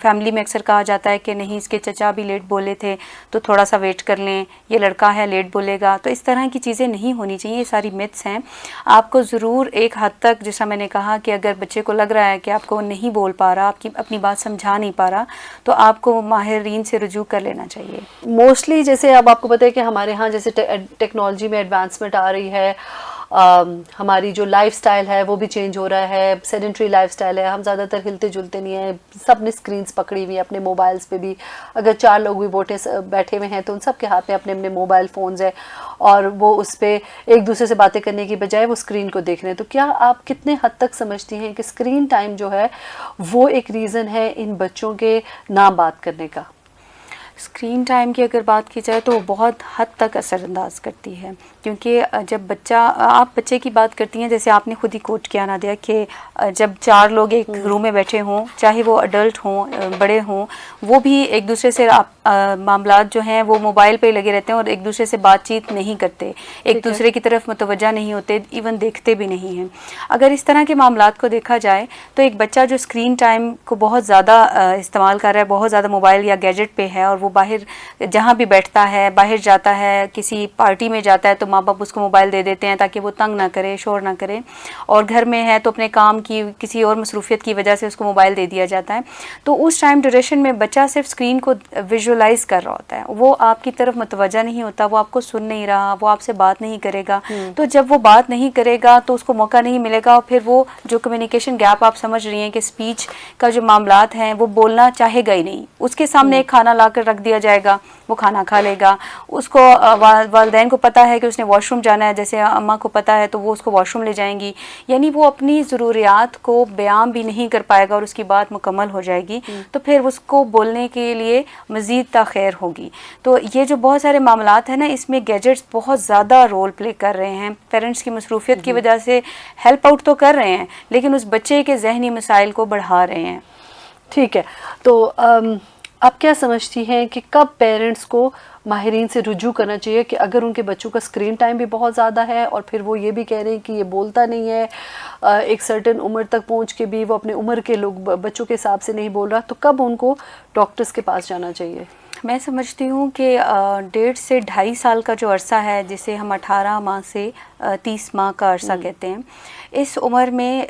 Family میں اکثر کہا جاتا ہے کہ نہیں اس کے چچا بھی لیٹ بولے تھے تو تھوڑا سا ویٹ کر لیں, یہ لڑکا ہے لیٹ بولے گا. تو اس طرح کی چیزیں نہیں ہونی چاہیے, یہ ساری متس ہیں. آپ کو ضرور ایک حد تک, جیسا میں نے کہا کہ اگر بچے کو لگ رہا ہے کہ آپ کو نہیں بول پا رہا, آپ کی اپنی بات سمجھا نہیں پا رہا, تو آپ کو ماہرین سے رجوع کر لینا چاہیے. موسٹلی جیسے اب آپ کو پتہ ہے کہ ہمارے ہاں جیسے ٹیکنالوجی میں ایڈوانسمنٹ آ رہی ہے, ہماری جو لائف سٹائل ہے وہ بھی چینج ہو رہا ہے, سیڈنٹری لائف سٹائل ہے, ہم زیادہ تر ہلتے جلتے نہیں ہیں, سب نے اسکرینس پکڑی ہوئی ہیں اپنے موبائلس پہ بھی. اگر 4 لوگ بھی بیٹھے ہوئے ہیں تو ان سب کے ہاتھ میں اپنے اپنے موبائل فونز ہیں, اور وہ اس پہ ایک دوسرے سے باتیں کرنے کی بجائے وہ اسکرین کو دیکھ رہے ہیں. تو کیا آپ کتنے حد تک سمجھتی ہیں کہ اسکرین ٹائم جو ہے وہ ایک ریزن ہے ان بچوں کے نہ بات کرنے کا؟ اسکرین ٹائم کی اگر بات کی جائے تو وہ بہت حد تک اثر انداز کرتی ہے, کیونکہ جب آپ بچے کی بات کرتی ہیں, جیسے آپ نے خود ہی کوٹ کیا نادیہ کہ جب 4 لوگ ایک روم میں بیٹھے ہوں, چاہے وہ اڈلٹ ہوں بڑے ہوں, وہ بھی ایک دوسرے سے معاملات جو ہیں وہ موبائل پہ لگے رہتے ہیں اور ایک دوسرے سے بات چیت نہیں کرتے, ایک دوسرے کی طرف متوجہ نہیں ہوتے, ایون دیکھتے بھی نہیں ہیں. اگر اس طرح کے معاملات کو دیکھا جائے تو ایک بچہ جو اسکرین ٹائم کو بہت زیادہ استعمال کر رہا ہے, بہت زیادہ موبائل یا گیجٹ پہ ہے, اور وہ باہر جہاں بھی بیٹھتا ہے, باہر جاتا ہے, کسی پارٹی میں جاتا ہے تو ماں باپ اس کو موبائل دے دیتے ہیں تاکہ وہ تنگ نہ کرے, شور نہ کرے, اور گھر میں ہے تو اپنے کام کی کسی اور مصروفیت کی وجہ سے اس کو موبائل دے دیا جاتا ہے. تو اس ٹائم ڈیوریشن میں بچہ صرف اسکرین کو ویژولائز کر رہا ہوتا ہے, وہ آپ کی طرف متوجہ نہیں ہوتا, وہ آپ کو سن نہیں رہا, وہ آپ سے بات نہیں کرے گا. تو جب وہ بات نہیں کرے گا تو اس کو موقع نہیں ملے گا, اور پھر وہ جو کمیونیکیشن گیپ آپ سمجھ رہی ہیں کہ اسپیچ کا جو معاملات ہیں وہ بولنا چاہے گا ہی نہیں. اس کے سامنے ایک کھانا لا کر رکھ دیا جائے گا, وہ کھانا کھا لے گا. اس کو والدین کو پتہ ہے کہ اس نے واش روم جانا ہے, جیسے اماں کو پتہ ہے تو وہ اس کو واش روم لے جائیں گی, یعنی وہ اپنی ضروریات کو بیان بھی نہیں کر پائے گا اور اس کی بات مکمل ہو جائے گی, تو پھر اس کو بولنے کے لیے مزید تاخیر ہوگی. تو یہ جو بہت سارے معاملات ہیں نا, اس میں گیجٹس بہت زیادہ رول پلے کر رہے ہیں. پیرنٹس کی مصروفیت کی وجہ سے ہیلپ آؤٹ تو کر رہے ہیں, لیکن اس بچے کے ذہنی مسائل کو بڑھا رہے ہیں. ٹھیک ہے, تو آپ کیا سمجھتی ہیں کہ کب پیرنٹس کو ماہرین سے رجوع کرنا چاہیے کہ اگر ان کے بچوں کا اسکرین ٹائم بھی بہت زیادہ ہے اور پھر وہ یہ بھی کہہ رہے ہیں کہ یہ بولتا نہیں ہے, ایک سرٹن عمر تک پہنچ کے بھی وہ اپنے عمر کے بچوں کے حساب سے نہیں بول رہا, تو کب ان کو ڈاکٹرز کے پاس جانا چاہیے؟ میں سمجھتی ہوں کہ 1.5 سے 2.5 سال کا جو عرصہ ہے, جسے ہم 18 ماہ سے 30 ماہ کا عرصہ کہتے ہیں, اس عمر میں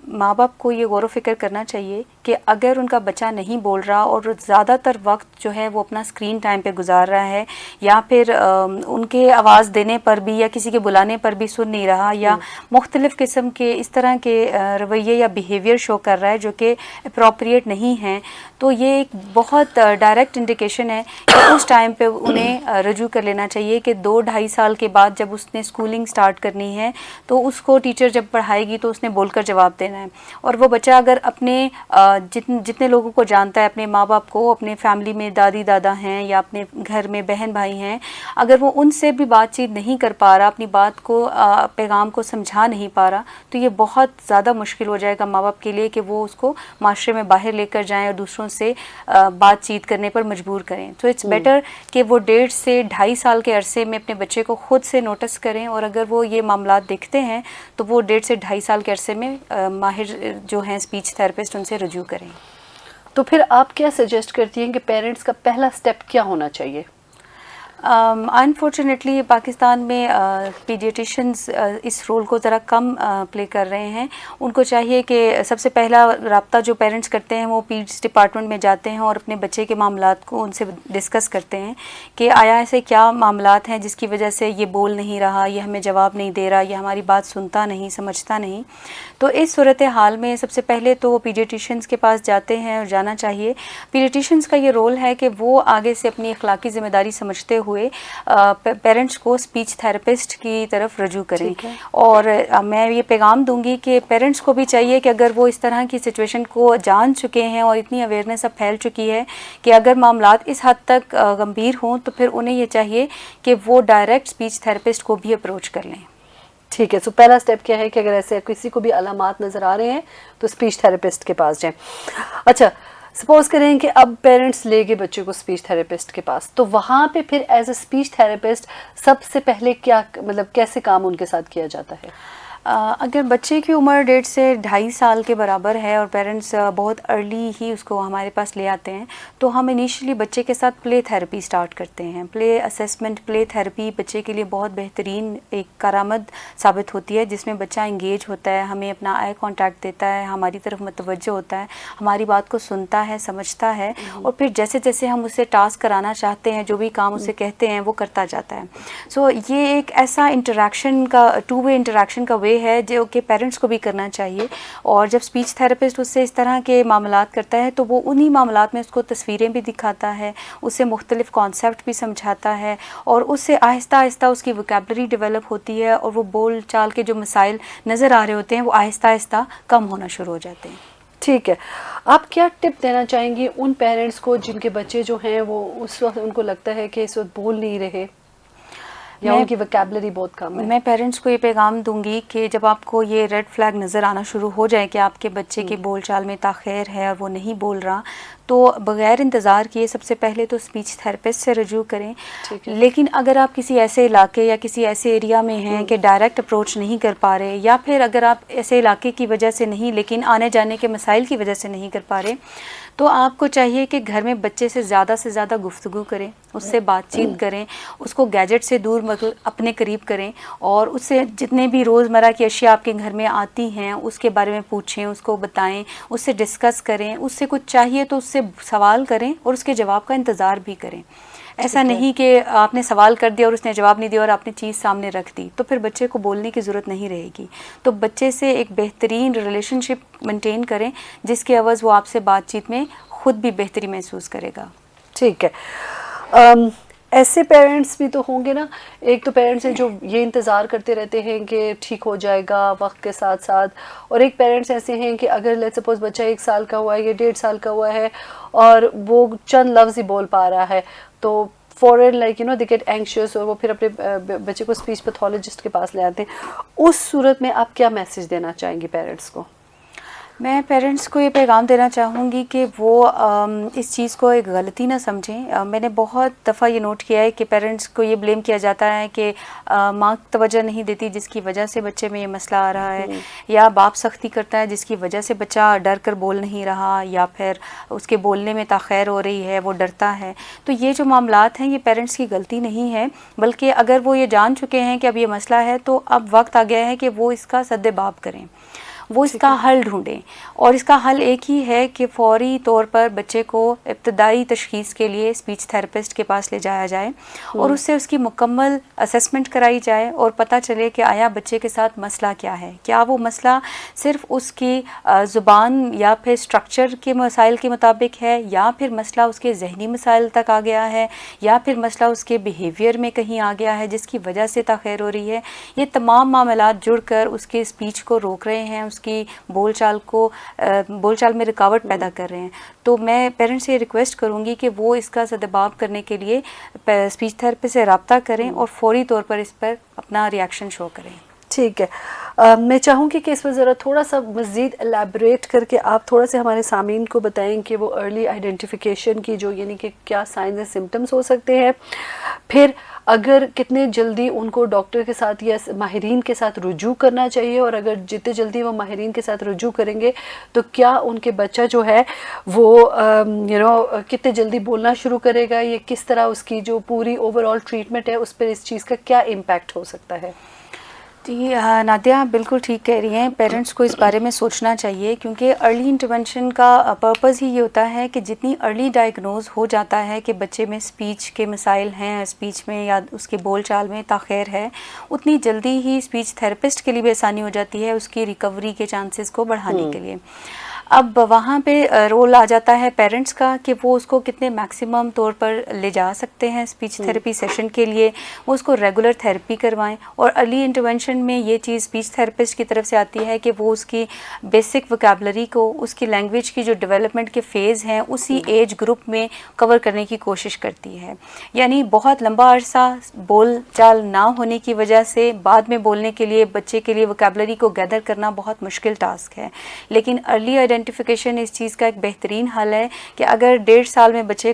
ماں باپ کو یہ غور و فکر کرنا چاہیے کہ اگر ان کا بچہ نہیں بول رہا اور زیادہ تر وقت جو ہے وہ اپنا اسکرین ٹائم پہ گزار رہا ہے, یا پھر ان کے آواز دینے پر بھی یا کسی کے بلانے پر بھی سن نہیں رہا, یا مختلف قسم کے اس طرح کے رویے یا بیہیویئر شو کر رہا ہے جو کہ اپروپریٹ نہیں ہیں, تو یہ ایک بہت ڈائریکٹ انڈیکیشن ہے کہ اس ٹائم پہ انہیں رجوع کر لینا چاہیے کہ 2-2.5 سال کے بعد جب اس نے اسکولنگ سٹارٹ کرنی ہے تو اس کو ٹیچر جب پڑھائے گی تو اس نے بول کر جواب دینا ہے. اور وہ بچہ اگر اپنے جتنے لوگوں کو جانتا ہے, اپنے ماں باپ کو, اپنے فیملی میں دادی دادا ہیں یا اپنے گھر میں بہن بھائی ہیں, اگر وہ ان سے بھی بات چیت نہیں کر پا رہا, اپنی بات کو پیغام کو سمجھا نہیں پا رہا, تو یہ بہت زیادہ مشکل ہو جائے گا ماں باپ کے لیے کہ وہ اس کو معاشرے میں باہر لے کر جائیں اور دوسروں سے بات چیت کرنے پر مجبور کریں. تو اٹس بیٹر کہ وہ 1.5 سے 2.5 سال کے عرصے میں اپنے بچے کو خود سے نوٹس کریں, اور اگر وہ یہ معاملات دیکھتے ہیں تو وہ 1.5 سے 2.5 سال کے عرصے میں ماہر جو ہیں اسپیچ تھراپسٹ ان سے رجوع کریں. تو پھر آپ کیا سجیسٹ کرتی ہیں کہ پیرنٹس کا پہلا سٹیپ کیا ہونا چاہیے؟ انفارچونیٹلی پاکستان میں پیڈیٹیشنز اس رول کو ذرا کم پلے کر رہے ہیں. ان کو چاہیے کہ سب سے پہلا رابطہ جو پیرنٹس کرتے ہیں وہ پیڈس ڈپارٹمنٹ میں جاتے ہیں اور اپنے بچے کے معاملات کو ان سے ڈسکس کرتے ہیں کہ آیا ایسے کیا معاملات ہیں جس کی وجہ سے یہ بول نہیں رہا, یہ ہمیں جواب نہیں دے رہا, یہ ہماری بات سنتا نہیں, سمجھتا نہیں. تو اس صورت حال میں سب سے پہلے تو وہ پیڈیٹیشنز کے پاس جاتے ہیں اور جانا چاہیے. پیڈیٹیشنز کا یہ رول ہے کہ وہ آگے سے اپنی اخلاقی ذمہ داری سمجھتے ہوئے پیرنٹس کو اسپیچ تھراپسٹ کی طرف رجوع کریں. اور میں یہ پیغام دوں گی کہ پیرنٹس کو بھی چاہیے کہ اگر وہ اس طرح کی سچویشن کو جان چکے ہیں اور اتنی اویئرنیس اب پھیل چکی ہے کہ اگر معاملات اس حد تک گمبھیر ہوں تو پھر انہیں یہ چاہیے کہ وہ ڈائریکٹ اسپیچ تھراپسٹ کو بھی اپروچ کر لیں. ٹھیک ہے, سو پہلا سٹیپ کیا ہے کہ اگر ایسے کسی کو بھی علامات نظر آ رہے ہیں تو اسپیچ تھراپسٹ کے پاس جائیں. اچھا, سپوز کریں کہ اب پیرنٹس لے گئے بچے کو اسپیچ تھراپسٹ کے پاس, تو وہاں پہ پھر ایز اے اسپیچ تھراپسٹ سب سے پہلے کیا مطلب کیسے کام ان کے ساتھ کیا جاتا ہے؟ اگر بچے کی عمر 1.5 سے 2.5 سال کے برابر ہے اور پیرنٹس بہت ارلی ہی اس کو ہمارے پاس لے آتے ہیں تو ہم انیشلی بچے کے ساتھ پلے تھیراپی سٹارٹ کرتے ہیں. پلے اسیسمنٹ، پلے تھیراپی بچے کے لیے بہت بہترین ایک کارآمد ثابت ہوتی ہے، جس میں بچہ انگیج ہوتا ہے، ہمیں اپنا آئی کانٹیکٹ دیتا ہے، ہماری طرف متوجہ ہوتا ہے، ہماری بات کو سنتا ہے، سمجھتا ہے، اور پھر جیسے جیسے ہم اسے ٹاسک کرانا چاہتے ہیں، جو بھی کام اسے کہتے ہیں وہ کرتا جاتا ہے. سو یہ ایک ایسا انٹریکشن کا 2 وے انٹریکشن کا وے ہے جو کہ پیرنٹس کو بھی کرنا چاہیے. اور جب اسپیچ تھراپسٹ اس سے اس طرح کے معاملات کرتا ہے تو وہ انہی معاملات میں اس کو تصویریں بھی دکھاتا ہے، اسے مختلف کانسیپٹ بھی سمجھاتا ہے، اور اس سے آہستہ آہستہ اس کی وکیبلری ڈیولپ ہوتی ہے، اور وہ بول چال کے جو مسائل نظر آ رہے ہوتے ہیں وہ آہستہ آہستہ کم ہونا شروع ہو جاتے ہیں. ٹھیک ہے، آپ کیا ٹپ دینا چاہیں گی ان پیرنٹس کو جن کے بچے جو ہیں وہ اس وقت ان کو لگتا ہے کہ اس وقت بول نہیں رہے یا ان کی وکیبلری بہت کم ہے؟ میں پیرنٹس کو یہ پیغام دوں گی کہ جب آپ کو یہ ریڈ فلیگ نظر آنا شروع ہو جائے کہ آپ کے بچے کی بول چال میں تاخیر ہے اور وہ نہیں بول رہا، تو بغیر انتظار کیے سب سے پہلے تو اسپیچ تھراپسٹ سے رجوع کریں. لیکن اگر آپ کسی ایسے علاقے یا کسی ایسے ایریا میں ہیں کہ ڈائریکٹ اپروچ نہیں کر پا رہے، یا پھر اگر آپ ایسے علاقے کی وجہ سے نہیں لیکن آنے جانے کے مسائل کی وجہ سے نہیں کر پا رہے، تو آپ کو چاہیے کہ گھر میں بچے سے زیادہ گفتگو کریں، اس سے بات چیت کریں، اس کو گیجٹ سے دور اپنے قریب کریں، اور اس سے جتنے بھی روزمرہ کی اشیاء آپ کے گھر میں آتی ہیں اس کے بارے میں پوچھیں، اس کو بتائیں، اس سے ڈسکس کریں، اس سے کچھ چاہیے تو اس سے سوال کریں اور اس کے جواب کا انتظار بھی کریں. ایسا نہیں کہ آپ نے سوال کر دیا اور اس نے جواب نہیں دیا اور آپ نے چیز سامنے رکھ دی، تو پھر بچے کو بولنے کی ضرورت نہیں رہے گی. تو بچے سے ایک بہترین ریلیشن شپ مینٹین کریں جس کے عوض وہ آپ سے بات چیت میں خود بھی بہتری محسوس کرے گا. ٹھیک ہے. ایسے پیرنٹس بھی تو ہوں گے نا، ایک تو پیرنٹس ہیں جو یہ انتظار کرتے رہتے ہیں کہ ٹھیک ہو جائے گا وقت کے ساتھ ساتھ، اور ایک پیرنٹس ایسے ہیں کہ اگر لیٹ سپوز بچہ 1 سال کا ہوا ہے یا 1.5 سال کا ہوا ہے اور وہ چند لفظ ہی بول پا رہا ہے تو فوراً دے گیٹ اینکشیس، اور وہ پھر اپنے بچے کو اسپیچ پیتھولوجسٹ کے پاس لے آتے ہیں. اس صورت میں آپ کیا میسج دینا چاہیں گی پیرنٹس کو؟ میں پیرنٹس کو یہ پیغام دینا چاہوں گی کہ وہ اس چیز کو ایک غلطی نہ سمجھیں. میں نے بہت دفعہ یہ نوٹ کیا ہے کہ پیرنٹس کو یہ بلیم کیا جاتا ہے کہ ماں توجہ نہیں دیتی جس کی وجہ سے بچے میں یہ مسئلہ آ رہا ہے، یا باپ سختی کرتا ہے جس کی وجہ سے بچہ ڈر کر بول نہیں رہا، یا پھر اس کے بولنے میں تاخیر ہو رہی ہے، وہ ڈرتا ہے. تو یہ جو معاملات ہیں یہ پیرنٹس کی غلطی نہیں ہے، بلکہ اگر وہ یہ جان چکے ہیں کہ اب یہ مسئلہ ہے تو اب وقت آ گیا ہے کہ وہ اس کا سد باب کریں، وہ اس کا حل ڈھونڈیں. اور اس کا حل ایک ہی ہے کہ فوری طور پر بچے کو ابتدائی تشخیص کے لیے اسپیچ تھراپسٹ کے پاس لے جایا جائے اور اس سے اس کی مکمل اسیسمنٹ کرائی جائے اور پتہ چلے کہ آیا بچے کے ساتھ مسئلہ کیا ہے. کیا وہ مسئلہ صرف اس کی زبان یا پھر اسٹرکچر کے مسائل کے مطابق ہے، یا پھر مسئلہ اس کے ذہنی مسائل تک آ گیا ہے، یا پھر مسئلہ اس کے بیہیویئر میں کہیں آ گیا ہے جس کی وجہ سے تاخیر ہو رہی ہے. یہ تمام معاملات جڑ کر اس کے اسپیچ کو روک رہے ہیں، اس کی بول چال میں رکاوٹ پیدا کر رہے ہیں. تو میں پیرنٹس سے ریکویسٹ کروں گی کہ وہ اس کا سدباب کرنے کے لیے اسپیچ تھراپسٹ سے رابطہ کریں اور فوری طور پر اس پر اپنا ریاکشن شو کریں. ٹھیک ہے. میں چاہوں گی کہ اس پر ذرا تھوڑا سا مزید الیبوریٹ کر کے آپ تھوڑا سے ہمارے سامعین کو بتائیں کہ وہ ارلی آئیڈینٹیفیکیشن کی جو کہ کیا سائنز اینڈ سمٹمز ہو سکتے ہیں، پھر اگر کتنے جلدی ان کو ڈاکٹر کے ساتھ یا ماہرین کے ساتھ رجوع کرنا چاہیے، اور اگر جتنے جلدی وہ ماہرین کے ساتھ رجوع کریں گے تو کیا ان کے بچہ جو ہے وہ کتنے جلدی بولنا شروع کرے گا، یہ کس طرح اس کی جو پوری اوور آل ٹریٹمنٹ ہے اس پر اس چیز کا کیا امپیکٹ ہو سکتا ہے؟ جی نادیہ بالکل ٹھیک کہہ رہی ہیں. پیرنٹس کو اس بارے میں سوچنا چاہیے کیونکہ ارلی انٹرونشن کا پرپز ہی یہ ہوتا ہے کہ جتنی ارلی ڈائگنوز ہو جاتا ہے کہ بچے میں اسپیچ کے مسائل ہیں، اسپیچ میں یا اس کے بول چال میں تاخیر ہے، اتنی جلدی ہی اسپیچ تھراپسٹ کے لیے بھی آسانی ہو جاتی ہے اس کی ریکوری کے چانسز کو بڑھانے کے لیے. اب وہاں پہ رول آ جاتا ہے پیرنٹس کا کہ وہ اس کو کتنے میکسیمم طور پر لے جا سکتے ہیں اسپیچ تھراپی سیشن کے لیے، وہ اس کو ریگولر تھراپی کروائیں. اور ارلی انٹرونشن میں یہ چیز اسپیچ تھراپسٹ کی طرف سے آتی ہے کہ وہ اس کی بیسک وکیبلری کو، اس کی لینگویج کی جو ڈیولپمنٹ کے فیز ہیں اسی ایج گروپ میں کور کرنے کی کوشش کرتی ہے. یعنی بہت لمبا عرصہ بول چال نہ ہونے کی وجہ سے بعد میں بولنے کے لیے بچے کے لیے وکیبلری کو گیدر کرنا بہت مشکل ٹاسک ہے. لیکن ارلی آئیڈینٹیفیکیشن اس چیز کا ایک بہترین حل ہے کہ اگر 1.5 سال میں بچے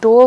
2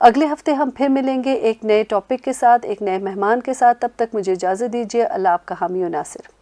اگلے ہفتے ہم پھر ملیں گے ایک نئے ٹاپک کے ساتھ، ایک نئے مہمان کے ساتھ. تب تک مجھے اجازت دیجیے. اللہ آپ کا حامی و ناصر.